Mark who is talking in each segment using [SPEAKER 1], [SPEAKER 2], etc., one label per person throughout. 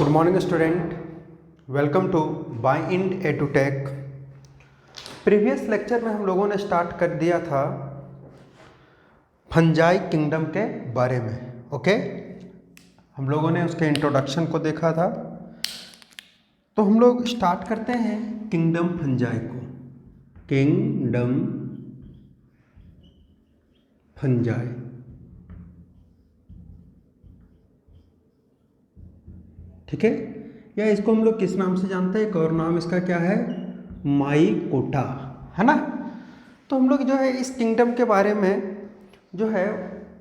[SPEAKER 1] Good morning student, welcome to Bind Edutech. Previous lecture में हम लोगों ने स्टार्ट कर दिया था फंजाई किंगडम के बारे में। ओके, हम लोगों ने उसके इंट्रोडक्शन को देखा था, तो हम लोग स्टार्ट करते हैं किंगडम फंजाई को। किंगडम फंजाई, ठीक है, या इसको हम लोग किस नाम से जानते हैं, एक और नाम इसका क्या है, माइकोटा, है ना। तो हम लोग जो है इस किंगडम के बारे में जो है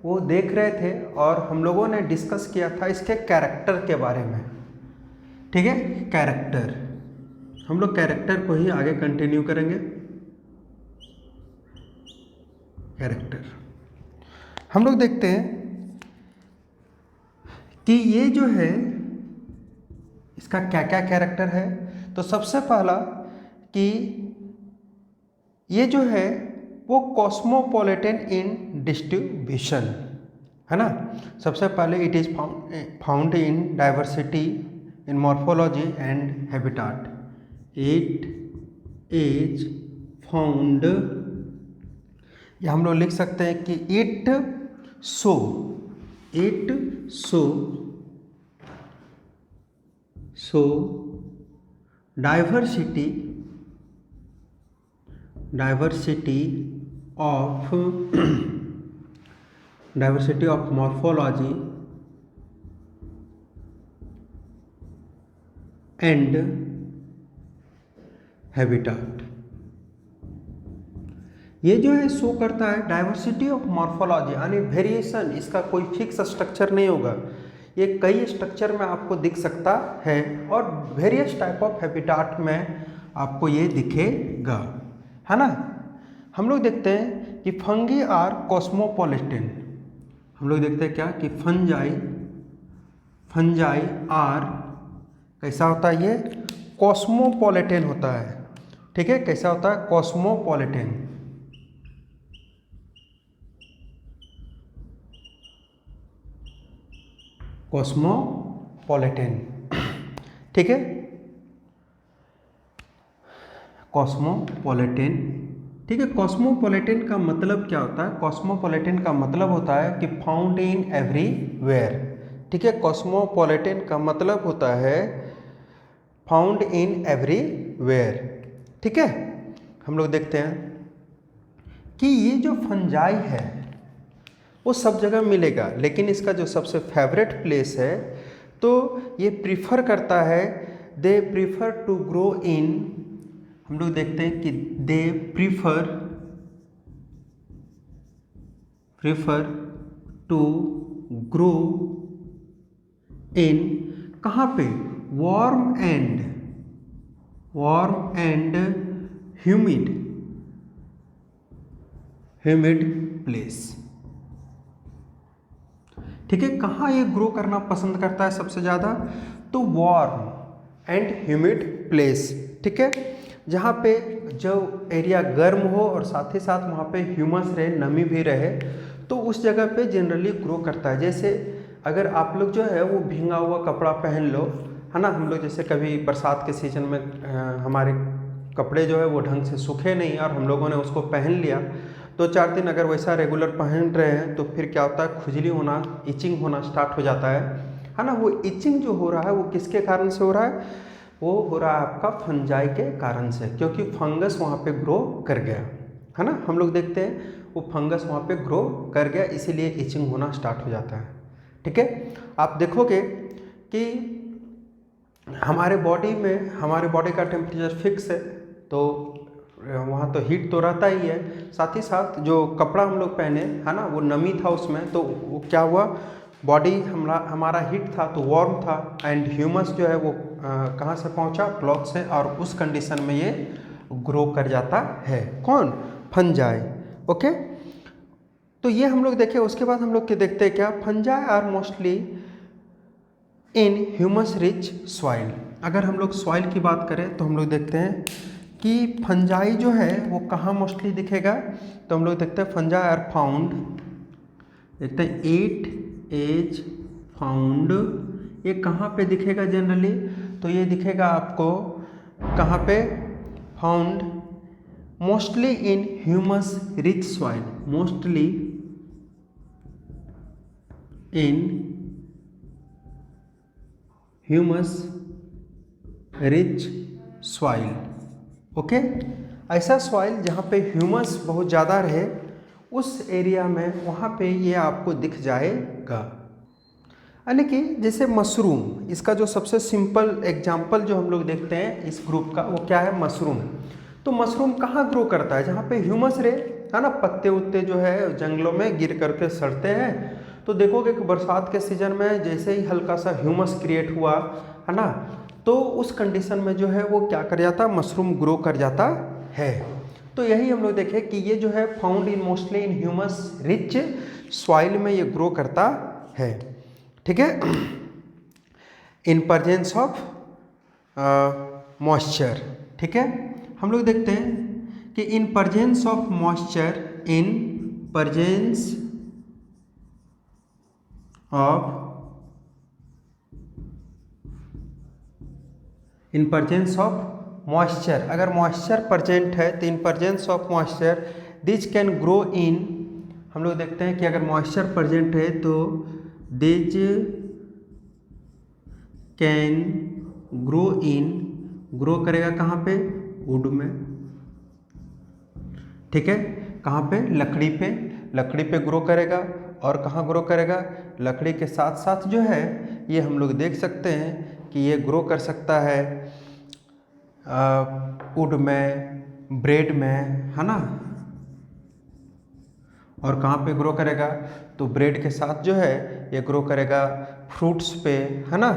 [SPEAKER 1] वो देख रहे थे और हम लोगों ने डिस्कस किया था इसके कैरेक्टर के बारे में। ठीक है, कैरेक्टर, हम लोग कैरेक्टर को ही आगे कंटिन्यू करेंगे। कैरेक्टर हम लोग देखते हैं कि ये जो है इसका क्या क्या कैरेक्टर है। तो सबसे पहला कि ये जो है वो कॉस्मोपॉलिटन इन डिस्ट्रीब्यूशन, है ना। सबसे पहले it is found in diversity in morphology and habitat. It is found, या हम लोग लिख सकते हैं कि it show diversity of morphology and habitat. ये जो है शो करता है डाइवर्सिटी ऑफ मॉर्फोलॉजी, यानी वेरिएशन, इसका कोई फिक्स स्ट्रक्चर नहीं होगा, ये कई स्ट्रक्चर में आपको दिख सकता है और वेरियस टाइप ऑफ हैबिटाट में आपको ये दिखेगा, है ना। हम लोग देखते हैं कि फंगी आर कॉस्मोपॉलिटन। हम लोग देखते हैं क्या कि फंजाई आर कैसा होता है, ये कॉस्मोपॉलिटन होता है। ठीक है, कैसा होता है, कॉस्मोपॉलिटन। कॉस्मोपॉलिटन, ठीक है, कॉस्मोपॉलिटन, ठीक है। कॉस्मोपॉलिटन का मतलब क्या होता है, कॉस्मोपॉलिटन का मतलब होता है कि फाउंड इन एवरीवेयर। ठीक है, कॉस्मोपॉलिटन का मतलब होता है फाउंड इन एवरीवेयर। ठीक है, हम लोग देखते हैं कि ये जो फंजाई है वो सब जगह मिलेगा, लेकिन इसका जो सबसे फेवरेट प्लेस है तो ये प्रीफर करता है, they prefer to grow in, हम लोग देखते हैं कि they prefer to grow in, कहाँ पे, वार्म एंड ह्यूमिड प्लेस। ठीक है, कहाँ ये ग्रो करना पसंद करता है सबसे ज़्यादा, तो वार्म एंड ह्यूमिड प्लेस। ठीक है, जहाँ पे जो एरिया गर्म हो और साथ ही साथ वहाँ पे ह्यूमस रहे, नमी भी रहे, तो उस जगह पे जनरली ग्रो करता है। जैसे अगर आप लोग जो है वो भींगा हुआ कपड़ा पहन लो, है ना, हम लोग जैसे कभी बरसात के सीजन में हमारे कपड़े जो है वो ढंग से सूखे नहीं और हम लोगों ने उसको पहन लिया, 2-4 दिन अगर वैसा रेगुलर पहन रहे हैं तो फिर क्या होता है, खुजली होना, इचिंग होना स्टार्ट हो जाता है ना। वो इचिंग जो हो रहा है वो किसके कारण से हो रहा है, वो हो रहा है आपका फंजाई के कारण से, क्योंकि फंगस वहाँ पे ग्रो कर गया, है ना। हम लोग देखते हैं वो फंगस वहाँ पे ग्रो कर गया, इसीलिए इचिंग होना स्टार्ट हो जाता है। ठीक है, आप देखोगे कि हमारे बॉडी का टेम्परेचर फिक्स है, तो वहाँ तो हीट तो रहता ही है, साथ ही साथ जो कपड़ा हम लोग पहने, है ना, वो नमी था उसमें, तो वो क्या हुआ, बॉडी हमारा हीट था तो वार्म था, एंड ह्यूमस जो है वो कहाँ से पहुँचा, क्लॉथ से, और उस कंडीशन में ये ग्रो कर जाता है, कौन, फंजाई। ओके, तो ये हम लोग देखे। उसके बाद हम लोग के देखते हैं क्या, fungi are mostly in humus rich soil. अगर हम लोग सॉइल की बात करें तो हम लोग देखते हैं कि फंजाई जो है वो कहाँ मोस्टली दिखेगा, तो हम लोग देखते हैं फंजाई आर फाउंड, देखते हैं इट इज फाउंड ये कहाँ पे दिखेगा जनरली? तो ये दिखेगा आपको कहाँ पे? Found mostly in humus rich soil, mostly in humus rich soil. Okay, ऐसा सॉइल जहाँ पे ह्यूमस बहुत ज़्यादा रहे उस एरिया में वहाँ पे ये आपको दिख जाएगा। यानी कि जैसे मशरूम, इसका जो सबसे सिंपल एग्जांपल जो हम लोग देखते हैं इस ग्रुप का, वो क्या है? मशरूम। तो मशरूम कहाँ ग्रो करता है? जहाँ पे ह्यूमस रहे, है ना। पत्ते उत्ते जो है जंगलों में गिर करके सड़ते हैं, तो देखोगे कि बरसात के सीजन में जैसे ही हल्का सा ह्यूमस क्रिएट हुआ, है ना, तो उस कंडीशन में जो है वो क्या कर जाता है? मशरूम ग्रो कर जाता है। तो यही हम लोग देखें कि ये जो है found in mostly in humus rich soil में ये ग्रो करता है। ठीक है, इन प्रेजेंस ऑफ मॉइस्चर। ठीक है, हम लोग देखते हैं कि in presence of moisture, in presence of in presence of moisture, अगर मॉइस्चर प्रेजेंट है तो in presence of moisture this can grow in, हम लोग देखते हैं कि अगर मॉइस्चर प्रेजेंट है तो this can grow in, grow करेगा कहाँ पे? वुड में। ठीक है, कहाँ पे? लकड़ी पे, लकड़ी पे ग्रो करेगा। और कहाँ ग्रो करेगा? लकड़ी के साथ साथ जो है ये हम लोग देख सकते हैं कि ये ग्रो कर सकता है वुड में, ब्रेड में, है ना। और कहाँ पे ग्रो करेगा? तो ब्रेड के साथ जो है ये ग्रो करेगा फ्रूट्स पे, है ना।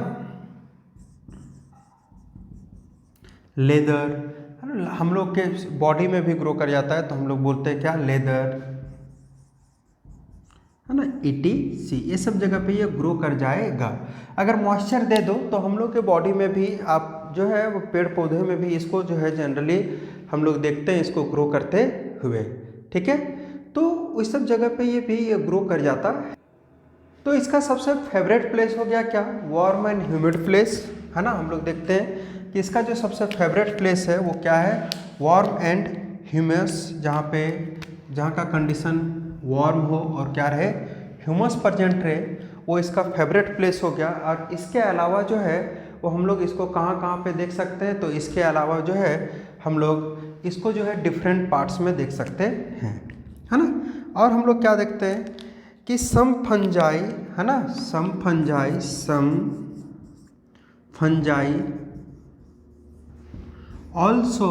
[SPEAKER 1] लेदर, है ना, हम लोग के बॉडी में भी ग्रो कर जाता है, तो हम लोग बोलते हैं क्या? लेदर, है ना, ETC, ये सब जगह पे ये ग्रो कर जाएगा। अगर मॉइस्चर दे दो तो हम लोग के बॉडी में भी, आप जो है वो पेड़ पौधे में भी इसको जो है जनरली हम लोग देखते हैं इसको ग्रो करते हुए। ठीक है, तो उस सब जगह पे ये भी ये ग्रो कर जाता है। तो इसका सबसे फेवरेट प्लेस हो गया क्या? वार्म एंड ह्यूमिड प्लेस, है ना। हम लोग देखते हैं कि इसका जो सबसे फेवरेट प्लेस है वो क्या है? वार्म एंड ह्यूमस, जहाँ का कंडीशन वार्म हो और क्या रहे? ह्यूमस प्रेजेंट रहे, वो इसका फेवरेट प्लेस हो गया। और इसके अलावा जो है वो हम लोग इसको कहाँ कहाँ पे देख सकते हैं? तो इसके अलावा जो है हम लोग इसको जो है डिफरेंट पार्ट्स में देख सकते हैं, है ना। और हम लोग क्या देखते हैं कि सम फंजाई, है ना, some fungi also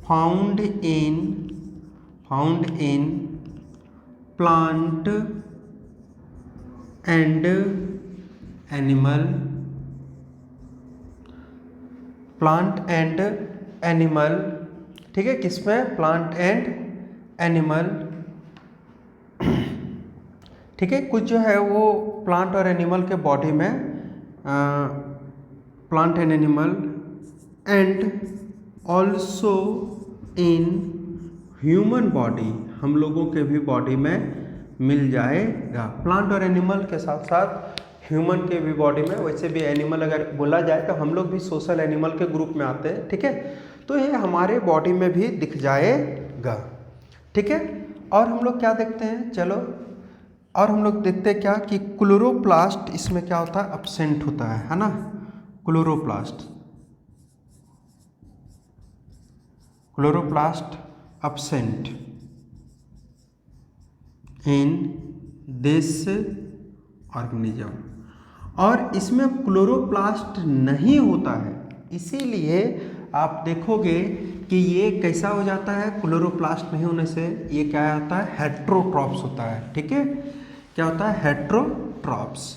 [SPEAKER 1] found in plant and animal, ठीक है, किसमें? Plant and animal. ठीक है, कुछ जो है वो प्लांट और एनिमल के बॉडी में, plant and animal, and also in human body, हम लोगों के भी बॉडी में मिल जाएगा। प्लांट और एनिमल के साथ साथ ह्यूमन के भी बॉडी में। वैसे भी एनिमल अगर बोला जाए तो हम लोग भी सोशल एनिमल के ग्रुप में आते हैं। ठीक है, तो ये हमारे बॉडी में भी दिख जाएगा। ठीक है, और हम लोग क्या देखते हैं? चलो, और हम लोग देखते हैं क्या कि क्लोरोप्लास्ट, इसमें क्या होता है? एब्सेंट होता है ना। Chloroplast absent in this organism, और इसमें क्लोरोप्लास्ट नहीं होता है, इसीलिए आप देखोगे कि ये कैसा हो जाता है? क्लोरोप्लास्ट नहीं होने से ये क्या होता है? हेट्रोट्रॉप्स होता है। ठीक है, क्या होता है? हेट्रोट्रॉप्स।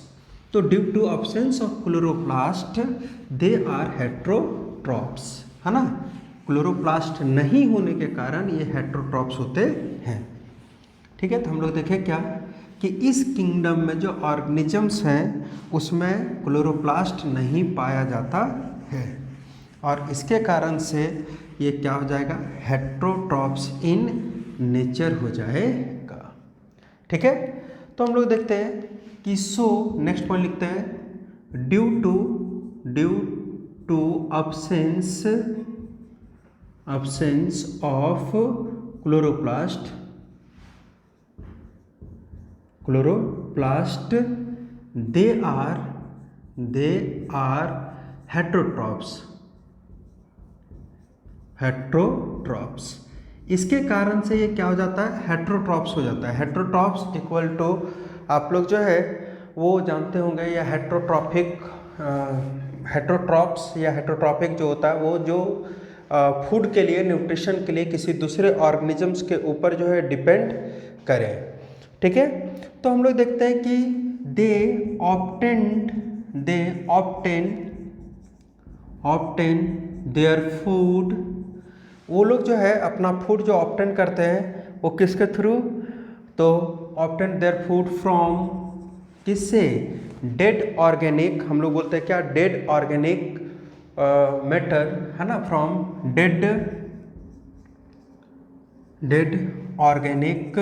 [SPEAKER 1] तो due to absence of chloroplast they are heterotrophs, है ना। क्लोरोप्लास्ट नहीं होने के कारण ये हेट्रोट्रॉप्स होते हैं। ठीक है, तो हम लोग देखें क्या कि इस किंगडम में जो ऑर्गेनिजम्स हैं उसमें क्लोरोप्लास्ट नहीं पाया जाता है, और इसके कारण से ये क्या हो जाएगा? हेट्रोट्रॉप्स इन नेचर हो जाएगा। ठीक है, तो हम लोग देखते हैं कि सो नेक्स्ट पॉइंट लिखते हैं, due to absence of chloroplast they are heterotrophs। इसके कारण से ये क्या हो जाता है, हेट्रोट्रॉप्स हो जाता है। हेट्रोट्रॉप्स इक्वल टू, आप लोग जो है वो जानते होंगे, या हेट्रोट्रॉप्स या हेट्रोट्रॉपिक जो होता है वो जो फूड के लिए, न्यूट्रिशन के लिए किसी दूसरे ऑर्गेनिजम्स के ऊपर जो है डिपेंड करें। ठीक है, तो हम लोग देखते हैं कि दे ऑब्टेन देयर फूड, वो लोग जो है अपना फूड जो ऑब्टेन करते हैं वो किसके थ्रू, तो ऑब्टेन देयर फूड फ्रॉम, किससे, डेड ऑर्गेनिक, हम लोग बोलते हैं क्या, डेड ऑर्गेनिक मैटर, है ना, फ्रॉम डेड ऑर्गेनिक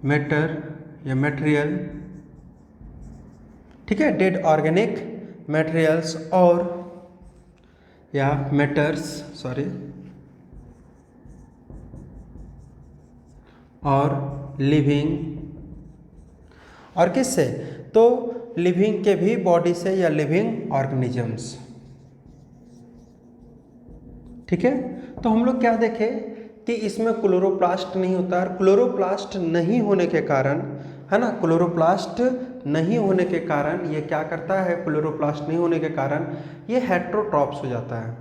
[SPEAKER 1] मैटर या मटेरियल। ठीक है, डेड ऑर्गेनिक मटेरियल्स और या मैटर्स, सॉरी, और लिविंग, और किससे, तो लिविंग के भी बॉडी से या लिविंग ऑर्गेनिजम्स। ठीक है, तो हम लोग क्या देखें कि इसमें क्लोरोप्लास्ट नहीं होता है। क्लोरोप्लास्ट नहीं होने के कारण, है ना, क्लोरोप्लास्ट नहीं होने के कारण ये क्या करता है, क्लोरोप्लास्ट नहीं होने के कारण ये हेट्रोट्रॉप्स हो जाता है।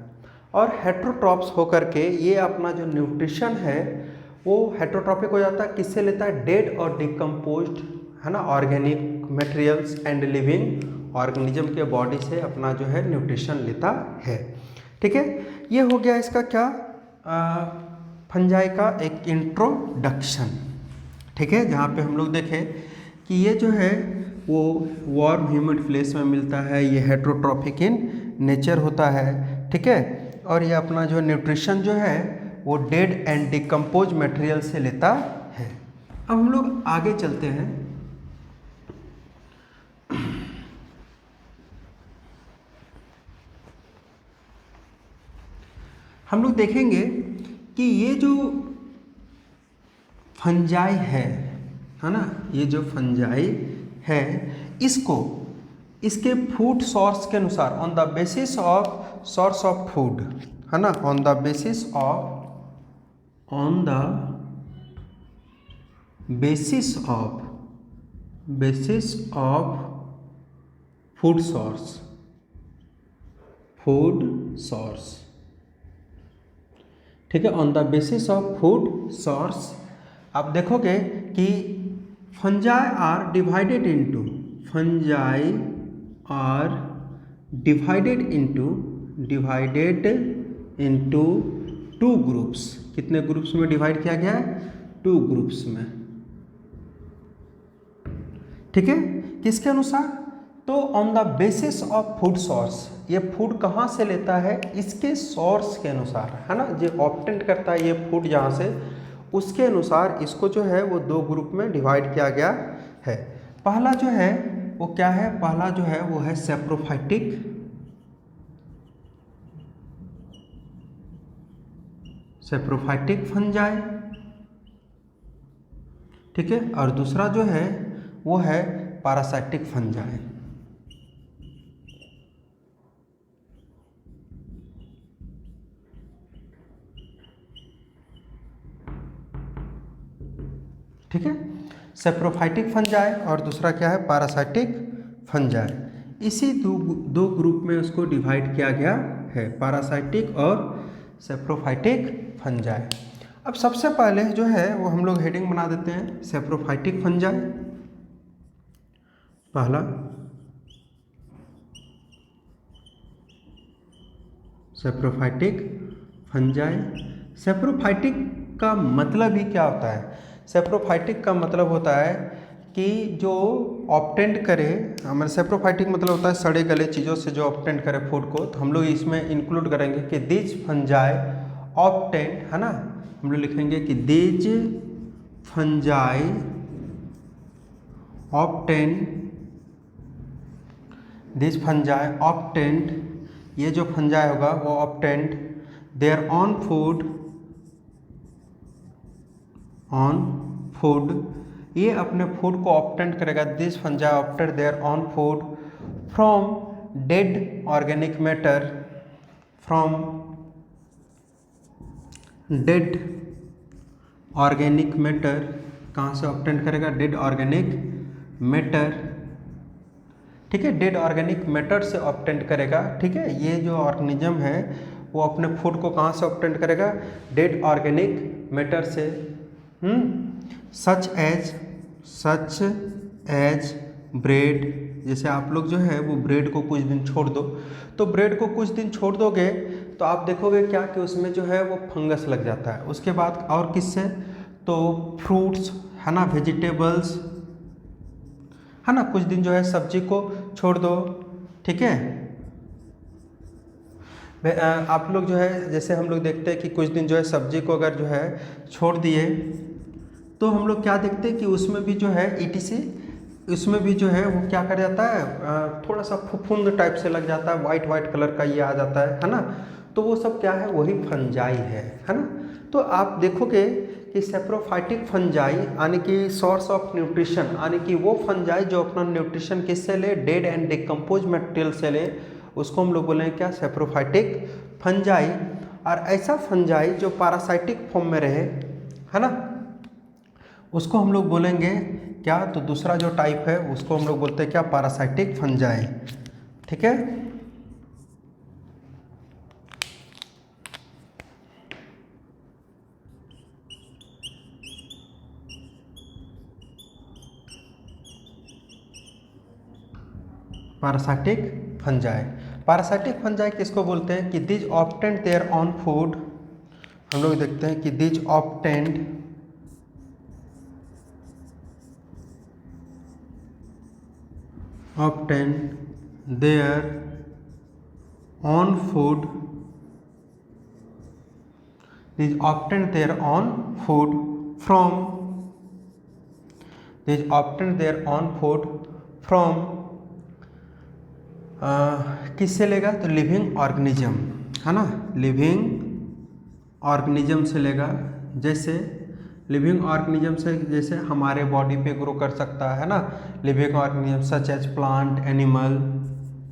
[SPEAKER 1] और हेट्रोट्रॉप्स होकर के ये अपना जो न्यूट्रिशन है वो हेट्रोट्रॉपिक हो जाता है, किससे लेता है, डेड और डिकम्पोज्ड, है ना, organic materials and living organism के बॉडी से अपना जो है न्यूट्रिशन लेता है। ठीक है, ये हो गया इसका क्या, फंजाई का एक इंट्रोडक्शन। ठीक है, जहाँ पे हम लोग देखें कि ये जो है वो वार्म ह्यूमिड प्लेस में मिलता है, ये हेट्रोट्रॉपिक इन नेचर होता है। ठीक है, और ये अपना जो न्यूट्रिशन जो है वो डेड एंड डिकम्पोज मटेरियल से लेता है। अब हम लोग आगे चलते हैं। हम लोग देखेंगे कि ये जो फंजाई है ना, ये जो फंजाई है इसको इसके फूड सोर्स के अनुसार, on the basis of source of food, है ना, on the basis of food source. ठीक है, on the basis of food source आप देखोगे कि fungi are divided into two groups. कितने ग्रुप्स में डिवाइड किया गया है, 2 ग्रुप्स में। ठीक है, किसके अनुसार, तो on the basis of food source, ये फूड कहाँ से लेता है, इसके सोर्स के अनुसार, है ना, जो ऑब्टेन करता है ये फूड जहाँ से, उसके अनुसार इसको जो है वो 2 ग्रुप में डिवाइड किया गया है। पहला जो है वो क्या है, पहला जो है वो है सेप्रोफाइटिक फंजाई। ठीक है, और दूसरा जो है वो है पैरासाइटिक फंजाई। ठीक है, सेप्रोफाइटिक फंजाई और दूसरा क्या है, पैरासाइटिक फंजाई। इसी दो ग्रुप में उसको डिवाइड किया गया है, पैरासाइटिक और सेप्रोफाइटिक फंजाई। अब सबसे पहले जो है वो हम लोग हेडिंग बना देते हैं, सेप्रोफाइटिक फंजाई। पहला सेप्रोफाइटिक फंजाई। सेप्रोफाइटिक का मतलब ही क्या होता है, सेप्रोफाइटिक का मतलब होता है कि जो ऑब्टेंड करे, हमारे सेप्रोफाइटिक मतलब होता है सड़े गले चीज़ों से जो ऑब्टेंड करे फूड को, तो हम लोग इसमें इंक्लूड करेंगे कि दिज फंजाई ऑब्टेंड, है ना, हम लोग लिखेंगे कि these fungi obtain this fungi obtained, ये जो फंजाई होगा वो ऑब्टेंड देयर ऑन फूड, ये अपने फूड को ऑब्टेंड करेगा। This fungi obtained their own food from dead organic matter, from dead organic matter, कहाँ से ऑब्टेंड करेगा? डेड ऑर्गेनिक मैटर, ठीक है, डेड ऑर्गेनिक मैटर से ऑब्टेंड करेगा। ठीक है, ये जो ऑर्गेनिज्म है वो अपने फूड को कहाँ से ऑब्टेंड करेगा? डेड ऑर्गेनिक मैटर से। सच एज ब्रेड, जैसे आप लोग जो है वो ब्रेड को कुछ दिन छोड़ दो, तो ब्रेड को कुछ दिन छोड़ दोगे तो आप देखोगे क्या कि उसमें जो है वो फंगस लग जाता है। उसके बाद और किससे? तो फ्रूट्स है ना, वेजिटेबल्स है ना, कुछ दिन जो है सब्जी को छोड़ दो। ठीक है, आप लोग जो है जैसे हम लोग देखते हैं कि कुछ दिन जो है सब्जी को अगर जो है छोड़ दिए तो हम लोग क्या देखते हैं कि उसमें भी जो है ETC, उसमें भी जो है वो क्या कर जाता है, थोड़ा सा फफूंद टाइप से लग जाता है, वाइट कलर का ये आ जाता है ना। तो वो सब क्या है? वही फंजाई है ना। तो आप देखोगे कि सेप्रोफाइटिक फंजाई यानी कि सोर्स ऑफ न्यूट्रिशन, यानी कि वो फंजाई जो अपना न्यूट्रिशन किससे ले? डेड एंड डिकम्पोज मटेरियल से ले, उसको हम लोग बोलेंगे क्या? Saprophytic fungi. और ऐसा फंजाई जो पैरासाइटिक फॉर्म में रहे है ना, उसको हम लोग बोलेंगे क्या? तो दूसरा जो टाइप है उसको हम लोग बोलते हैं क्या? Parasitic fungi. ठीक है, पैरासाइटिक फंजाई। पैरासाइटिक फंजाई किसको बोलते हैं? कि these obtained their own food, हम लोग देखते हैं कि these obtained their own food, these obtained their own food from, these obtained their own food from, किससे लेगा? तो लिविंग ऑर्गेनिज्म है ना, लिविंग ऑर्गेनिज्म से लेगा। जैसे लिविंग ऑर्गेनिज्म से जैसे हमारे बॉडी पे ग्रो कर सकता है ना, living organism such as plant animal,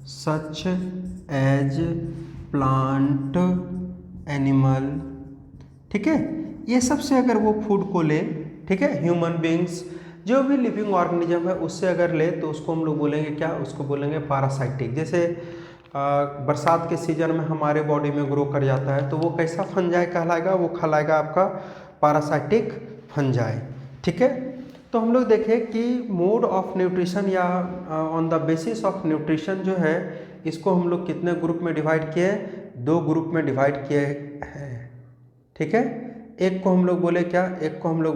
[SPEAKER 1] such as plant animal. ठीक है, ये सबसे अगर वो फूड को ले, ठीक है, ह्यूमन बींग्स जो भी लिविंग ऑर्गेनिज्म है उससे अगर ले तो उसको हम लोग बोलेंगे क्या? उसको बोलेंगे पैरासाइटिक। जैसे बरसात के सीजन में हमारे बॉडी में ग्रो कर जाता है तो वो कैसा फंजाई कहलाएगा? वो कहलाएगा आपका पैरासाइटिक फंजाई। ठीक है, तो हम लोग देखें कि मोड ऑफ न्यूट्रिशन या on the basis of nutrition जो है इसको हम लोग कितने ग्रुप में डिवाइड किए? 2 ग्रुप में डिवाइड किए हैं। ठीक है, एक को हम लोग बोले क्या? एक को हम लोग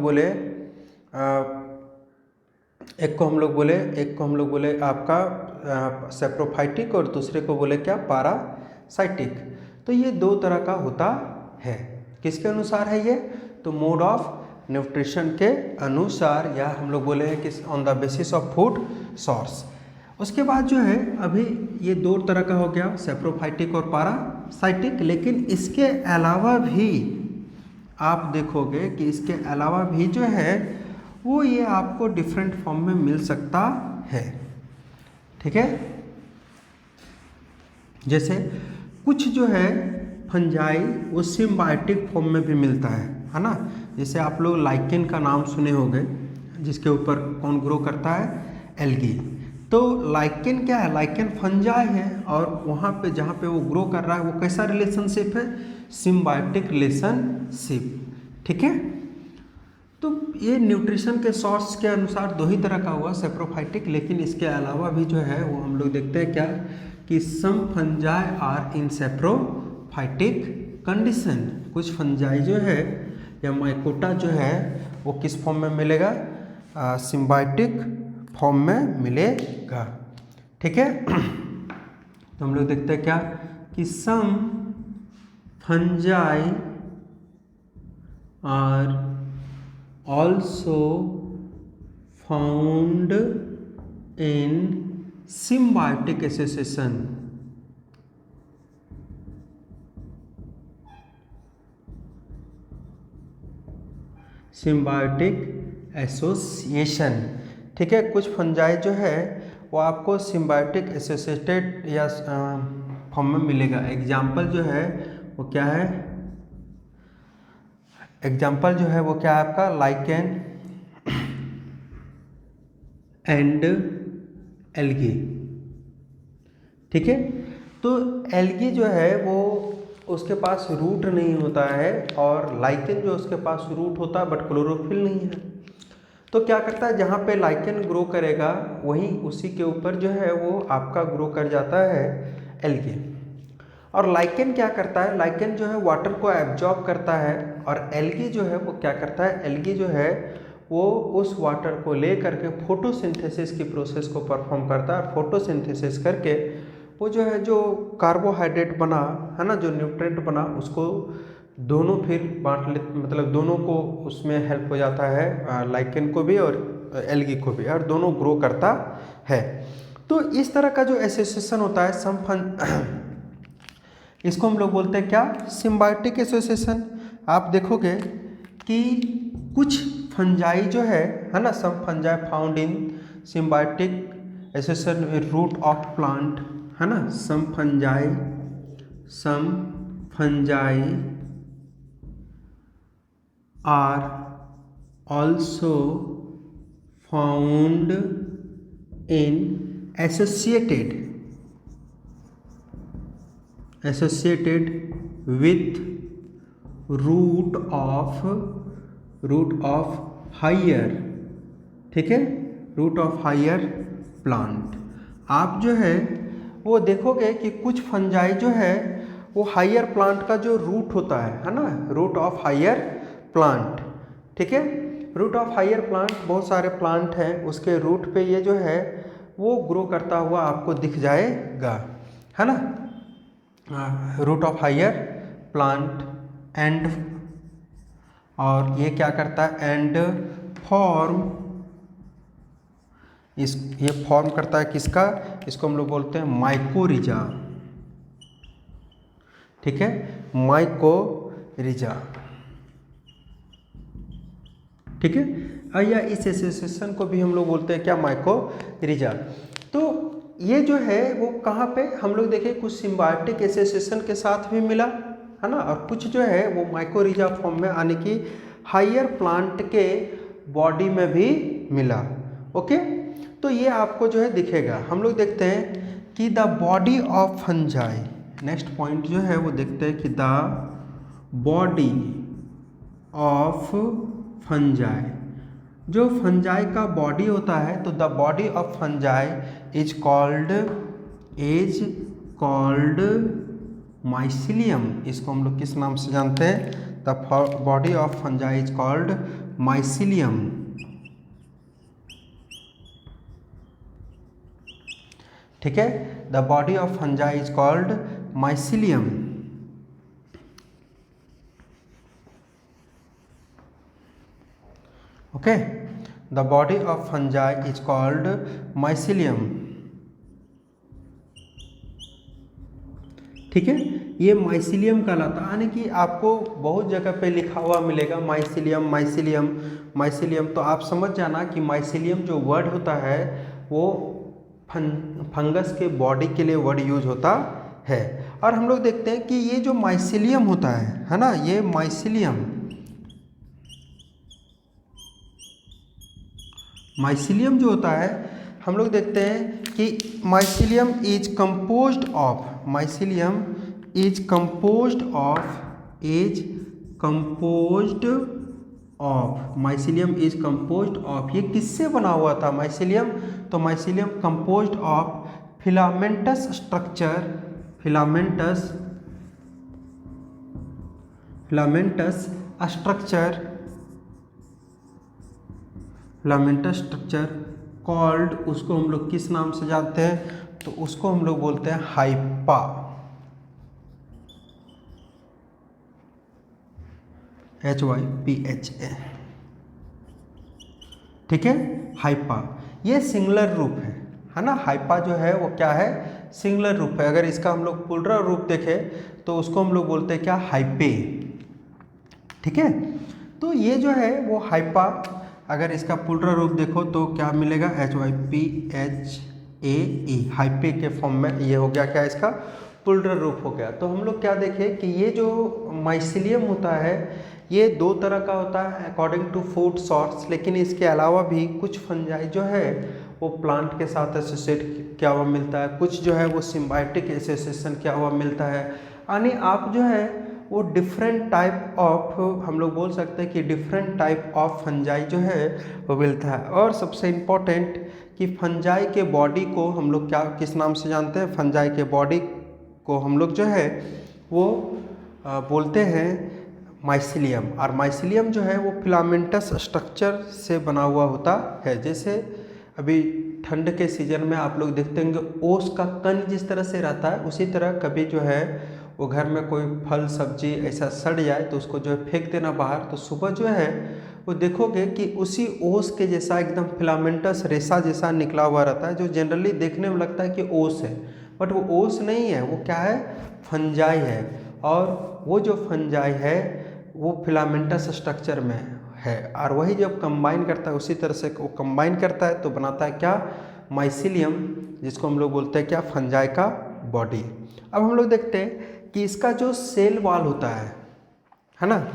[SPEAKER 1] बोले आपका सेप्रोफाइटिक और दूसरे को बोले क्या? पैरासाइटिक। तो ये 2 तरह का होता है। किसके अनुसार है ये? तो मोड ऑफ न्यूट्रिशन के अनुसार, या हम लोग बोले हैं कि on the basis of food source. उसके बाद जो है अभी ये 2 तरह का हो गया, सेप्रोफाइटिक और पैरासाइटिक। लेकिन इसके अलावा भी आप देखोगे कि इसके अलावा भी जो है वो ये आपको डिफरेंट फॉर्म में मिल सकता है। ठीक है, जैसे कुछ जो है फंजाई वो सिम्बायोटिक फॉर्म में भी मिलता है ना। जैसे आप लोग लाइकेन का नाम सुने होंगे, जिसके ऊपर कौन ग्रो करता है? एल्गी। तो लाइकेन क्या है? लाइकेन फंजाई है और वहाँ पे जहाँ पे वो ग्रो कर रहा है वो कैसा रिलेशनशिप है? Symbiotic relationship. ठीक है, तो ये न्यूट्रिशन के सोर्स के अनुसार 2 ही तरह का हुआ, सेप्रोफाइटिक। लेकिन इसके अलावा भी जो है वो हम लोग देखते हैं क्या कि some fungi are in saprophytic condition. कुछ फंजाई जो है या माइकोटा जो है वो किस फॉर्म में मिलेगा? सिम्बायोटिक फॉर्म में मिलेगा। ठीक है, तो हम लोग देखते हैं क्या कि some fungi are also found in symbiotic association. Symbiotic association, ठीक है। कुछ फंजाई जो है वो आपको सिम्बायोटिक एसोसिएटेड या फॉर्म में मिलेगा। एग्जाम्पल जो है वो क्या है, एग्जाम्पल जो है वो क्या है आपका, लाइकेन एंड एल्गी, ठीक है। तो एल्गी जो है वो उसके पास रूट नहीं होता है, और लाइकेन जो उसके पास रूट होता है बट क्लोरोफिल नहीं है। तो क्या करता है, जहाँ पे लाइकेन ग्रो करेगा वहीं उसी के ऊपर जो है वो आपका ग्रो कर जाता है एल्गी। और लाइकेन क्या करता है, लाइकेन जो है वाटर को एब्जॉर्ब करता है, और एल्गी जो है वो क्या करता है, एल्गी जो है वो उस वाटर को ले करके फोटोसिंथेसिस की प्रोसेस को परफॉर्म करता है। फोटोसिंथेसिस करके वो जो है जो कार्बोहाइड्रेट बना है ना, जो न्यूट्रिएंट बना, उसको दोनों फिर बांट ले, मतलब दोनों को उसमें हेल्प हो जाता है, लाइकेन को भी और एल्गी को भी, और दोनों ग्रो करता है। तो इस तरह का जो एसोसिएशन होता है इसको हम लोग बोलते हैं क्या, सिम्बायोटिक एसोसिएशन। आप देखोगे कि कुछ फंजाई जो है ना, some fungi found in symbiotic association with root of plant, है ना। Some fungi are also found in associated with root of higher, ठीक है, रूट ऑफ हायर प्लांट। आप जो है वो देखोगे कि कुछ फंजाई जो है वो हायर प्लांट का जो रूट होता है ना, रूट ऑफ हायर प्लांट, ठीक है। रूट ऑफ हायर प्लांट, बहुत सारे प्लांट हैं उसके रूट पे ये जो है वो ग्रो करता हुआ आपको दिख जाएगा, है ना। Root of higher plant and, और ये क्या करता है, एंड फॉर्म, ये फॉर्म करता है किसका, इसको हम लोग बोलते हैं माइकोरिजा, ठीक है, माइकोरिजा, ठीक है। या इस एसोसिएशन को भी हम लोग बोलते हैं क्या, माइकोरिजा। तो ये जो है वो कहाँ पे हम लोग देखें, कुछ सिम्बायोटिक एसोसिएशन के साथ भी मिला, है ना, और कुछ जो है वो माइकोरिजा फॉर्म में, यानी कि हायर प्लांट के बॉडी में भी मिला। ओके, तो ये आपको जो है दिखेगा। हम लोग देखते हैं कि the body of fungi, next point जो है वो देखते हैं कि द बॉडी ऑफ फंजाई, जो फंजाई का बॉडी होता है, तो the body of fungi is called mycelium. इसको हम लोग किस नाम से जानते हैं, the body of fungi is called mycelium, ठीक है। The body of fungi is called mycelium, okay. The body of fungi is called mycelium, ठीक है। ये माइसिलियम कहलाता है, यानी कि आपको बहुत जगह पे लिखा हुआ मिलेगा माइसिलियम माइसिलियम माइसिलियम। तो आप समझ जाना कि माइसिलियम जो वर्ड होता है वो फंगस के बॉडी के लिए वर्ड यूज होता है। और हम लोग देखते हैं कि ये जो माइसिलियम होता है ना, ये माइसिलियम जो होता है, हम लोग देखते हैं कि माइसिलियम इज कंपोज्ड ऑफ, ये किससे बना हुआ था माइसिलियम, तो mycelium composed of filamentous structure called, उसको हम लोग किस नाम से जानते हैं, तो उसको हम लोग बोलते हैं हाइपा, HYPHA, ठीक है, हाइपा। ये सिंगुलर रूप है, है ना। हाइपा जो है वो क्या है, सिंगुलर रूप है। अगर इसका हम लोग प्लूरल रूप देखें तो उसको हम लोग बोलते हैं क्या, हाइपे। ठीक है, तो ये जो है वो हाइपा, अगर इसका प्लूरल रूप देखो तो क्या मिलेगा, HYPHAE, हाइपे के फॉर्म में ये हो गया क्या, इसका प्लूरल रूप हो गया। तो हम लोग क्या देखें कि ये जो माइसिलियम होता है ये दो तरह का होता है अकॉर्डिंग टू फूड सोर्स, लेकिन इसके अलावा भी कुछ फंजाई जो है वो प्लांट के साथ एसोसिएट किया हुआ मिलता है, कुछ जो है वो सिम्बायोटिक एसोसिएशन किया हुआ मिलता है। यानी आप जो है वो डिफरेंट टाइप ऑफ, हम लोग बोल सकते हैं कि डिफरेंट टाइप ऑफ फंजाई जो है वो मिलता है। और सबसे इम्पोर्टेंट कि फंजाई के बॉडी को हम लोग क्या किस नाम से जानते हैं, फंजाई के बॉडी को हम लोग जो है वो बोलते हैं माइसिलियम। और माइसिलियम जो है वो फिलामेंटस स्ट्रक्चर से बना हुआ होता है। जैसे अभी ठंड के सीजन में आप लोग देखते होंगे ओस का कण जिस तरह से रहता है, उसी तरह कभी जो है वो घर में कोई फल सब्जी ऐसा सड़ जाए तो उसको जो है फेंक देना बाहर, तो सुबह जो है वो देखोगे कि उसी ओस के जैसा एकदम फिलामेंटस रेशा जैसा निकला हुआ रहता है, जो जनरली देखने में लगता है कि ओस है, बट वो ओस नहीं है, वो क्या है, फंजाई है। और वो जो फंजाई है वो फिलामेंटस स्ट्रक्चर में है, और वही जब कंबाइन करता है उसी तरह से वो कंबाइन करता है तो बनाता है क्या, माइसिलियम, जिसको हम लोग बोलते हैं क्या, फंजाई का बॉडी। अब हम लोग देखते हैं कि इसका जो सेल वॉल होता है ना,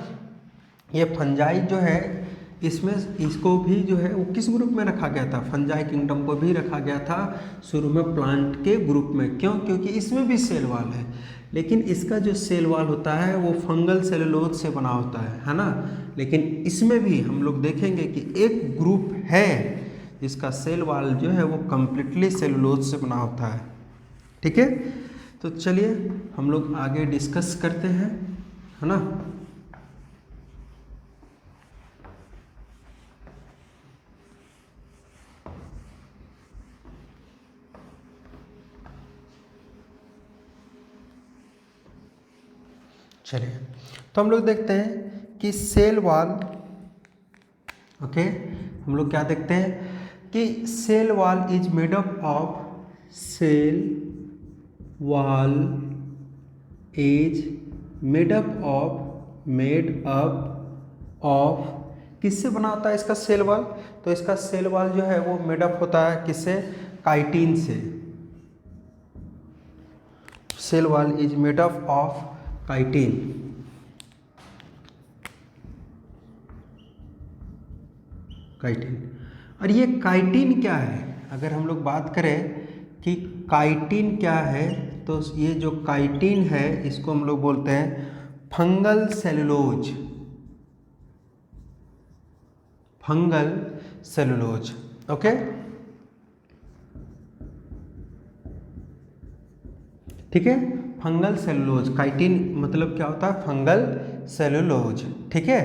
[SPEAKER 1] ये फंजाई जो है इसमें इसको भी जो है वो किस ग्रुप में रखा गया था, फंजाई किंगडम को भी रखा गया था शुरू में प्लांट के ग्रुप में। क्यों, क्योंकि इसमें भी सेल वॉल है, लेकिन इसका जो सेल वॉल होता है वो फंगल सेलुलोज से बना होता है ना। लेकिन इसमें भी हम लोग देखेंगे कि एक ग्रुप है जिसका सेल वॉल जो है वो कम्प्लीटली सेलुलोज से बना होता है। ठीक है, तो चलिए हम लोग आगे डिस्कस करते हैं, है ना। चलिए, तो हम लोग देखते हैं कि सेल वॉल, ओके, हम लोग क्या देखते हैं कि cell wall is made up of, cell wall is made up of किससे बना होता है इसका सेल वॉल, तो इसका सेल वॉल जो है वो मेड अप होता है किससे, काइटिन से। Cell wall is made up of chitin. और ये काइटिन क्या है, अगर हम लोग बात करें कि काइटिन क्या है, तो ये जो काइटिन है इसको हम लोग बोलते हैं fungal cellulose, fungal cellulose. Okay, ठीक है, फंगल सेलुलोज, काइटिन मतलब क्या होता है, फंगल सेलुलोज। ठीक है,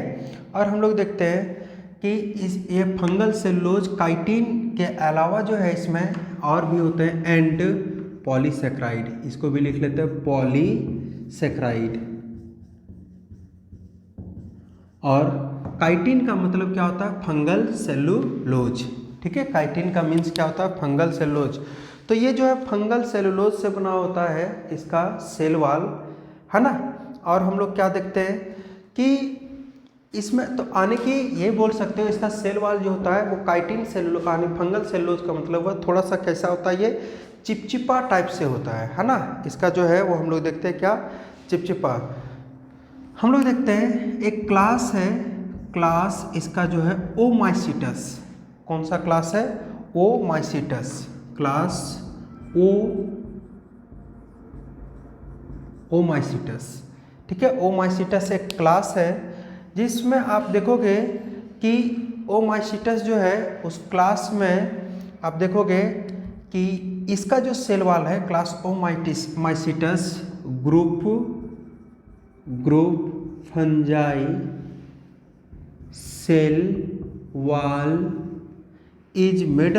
[SPEAKER 1] और हम लोग देखते हैं कि ये फंगल सेलुलोज काइटिन के अलावा जो है इसमें और भी होते हैं एंड पॉलीसेक्राइड, इसको भी लिख लेते हैं पॉलीसेक्राइड। और काइटिन का मतलब क्या होता है, फंगल सेलुलोज। ठीक है, काइटिन का मीन्स क्या होता है, फंगल सेलुलोज। तो ये जो है फंगल सेलुलोज से बना होता है इसका सेल वॉल, है ना। और हम लोग क्या देखते हैं कि इसमें तो आने की ये बोल सकते हो इसका सेल वॉल जो होता है वो काइटिन सेलुलोज यानी फंगल सेलुलोज का मतलब है थोड़ा सा कैसा होता है, ये चिपचिपा टाइप से होता है ना। इसका जो है वो हम लोग देखते हैं क्या, चिपचिपा। हम लोग देखते हैं एक क्लास है, क्लास इसका जो है ओमाइसीटस। कौन सा क्लास है, ओमाइसीटस, क्लास ओमाइसीटस। ठीक है, ओमाइसीटस एक क्लास है जिसमें आप देखोगे कि ओमाइसीटस जो है उस क्लास में आप देखोगे कि इसका जो सेल वॉल है class oomycetes group fungi cell wall is made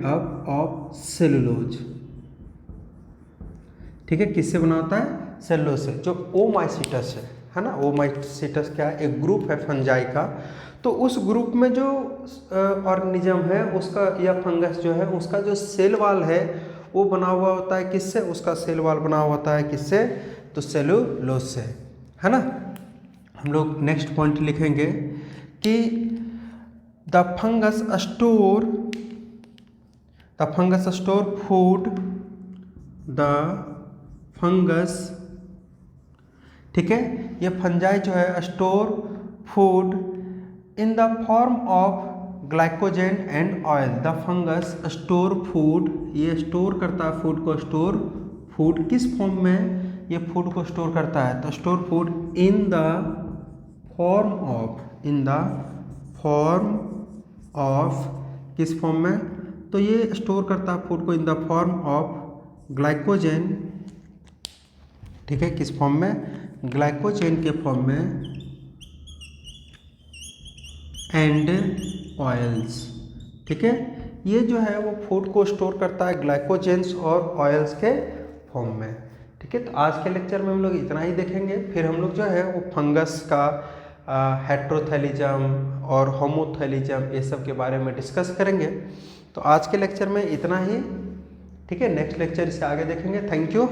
[SPEAKER 1] up of cellulose. ठीक है, किससे बना होता है, सेलुलोज से, जो ओमाइसीटस है ना, ओमाइसीटस क्या है, एक ग्रुप है फंजाई का। तो उस ग्रुप में जो ऑर्गेनिज्म है उसका या फंगस जो है उसका जो सेल वाल है वो बना हुआ होता है किससे, उसका सेल वाल बना हुआ होता है किससे, तो सेलुलोज से, है ना। हम लोग नेक्स्ट पॉइंट लिखेंगे कि the fungus store food, the fungus, ठीक है, ये फंजाई जो है store food in the form of glycogen and oil. The fungus store food, ये स्टोर करता है फूड को, स्टोर फूड किस फॉर्म में ये फूड को स्टोर करता है, तो store food in the form of किस फॉर्म में, तो ये स्टोर करता है फूड को in the form of glycogen, ठीक है, किस फॉर्म में, ग्लाइकोजन के फॉर्म में, एंड ऑयल्स, ठीक है, ये जो है वो फूड को स्टोर करता है ग्लाइकोजेंस और ऑयल्स के फॉर्म में, ठीक है। तो आज के लेक्चर में हम लोग इतना ही देखेंगे, फिर हम लोग जो है वो फंगस का हेट्रोथैलिज्म और होमोथैलिज्म ये सब के बारे में डिस्कस करेंगे। तो आज के लेक्चर में इतना ही, ठीक है, नेक्स्ट लेक्चर इससे आगे देखेंगे। Thank you.